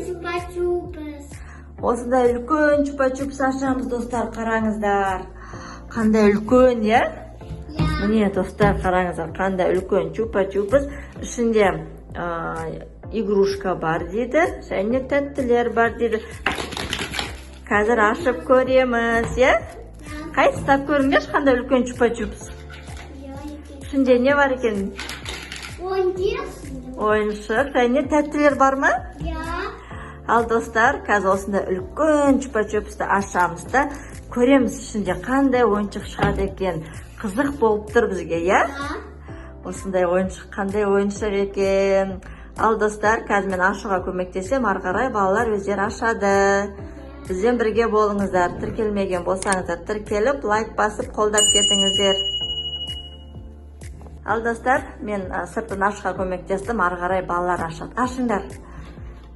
чупа-чупс. Осындай үлкен чупа-чупс ашамыз, достар, қараңыздар. Қандай үлкен, я? Міне, достар, қараңыздар, қандай үлкен чупа-чупс. Ішінде игрушка бар дейді, және тәттілер бар дейді. Қазір ашып көреміз, я? Қайсыстап көріңдерші, қандай үлкен чупа-чупс? Ішінде не бар екен? Ойыншық, және тәттілер бар ма? Ал достар, қазір осында үлкен чупа-чупсты ашамыз да, көреміз ішінде қандай ойыншық шығады екен. Қызық болып тұр бізге, я? Осындай ойыншық, қандай ойыншық екен. Ал достар, қазір мен ашуға көмектесем, ары қарай балалар өздері ашады. Бізбен бірге болыңыздар. Тіркелмеген болсаңыздар, тіркеліп, лайк басып, қолдап кетіңіздер. Ал достар, мен сыртын ашуға көмектестім, ары қарай балалар ашады. Ашыңдар.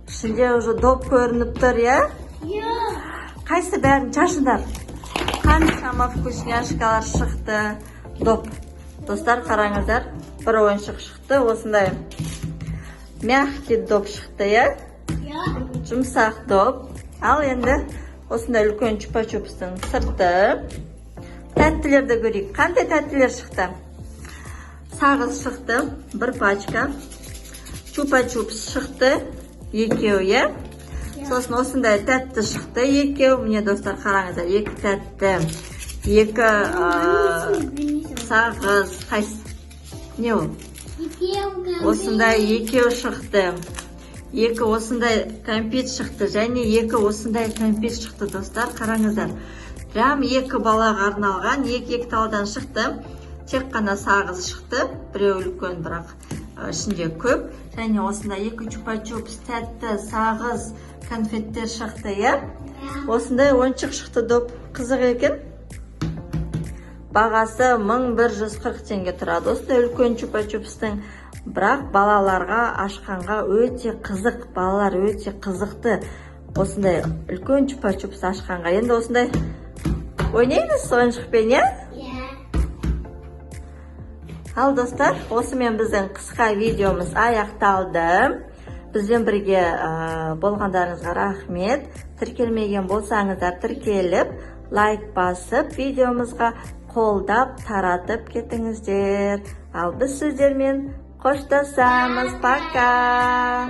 Ішінде уже доп көрініп тұр, я? Қайсы бәрін шашыңдар. Қаншама вкусняшкалар шықты. Доп. Достар, қараңыздар, бір ойыншық шықты, осындай мягкий доп шықты, я? Жұмсақ доп. Ал енді осындай үлкен чупа-чупстың сырты. Тәттілерді көрейік. Қандай тәттілер шықты? Сағыз шықты, бір пачка. Чупа-чупс шықты, екеу, я? Сосын осындай тәтті шықты, екеу. Міне, достар, қараңыздар, екі тәтті. Екі сағыз, қайсы? Не ол? Осындай екеу шықты. Екі осындай кәмпит шықты, және екі осындай кәмпит шықты, достар, қараңыздар. Прям екі балаға арналған, екі талдан шықты. Тек қана сағыз шықты, біреу үлкен, бірақ ішінде көп. Және осындай екі чупа-чупс, тәтті, сағыз, конфеттер шықты, я? Осындай ойыншық шықты, доп. Қызық екен. Бағасы 1140 теңге тұрады. Осындай үлкен чупа-чупстың. Бірақ балаларға ашқанға өте қызық. Балалар өте қызықты. Осындай үлкен чупа-чупс ашқанға. Енді осындай ойнаймыз ойыншықпен, я? Ал достар, осымен біздің қысқа видеомыз аяқталды. Бізбен бірге болғандарыңызға рахмет. Тіркелмеген болсаңыздар, тіркеліп, лайк басып, видеомызға қолдап, таратып кетіңіздер. Ал біз сіздермен қоштасамыз. Пока!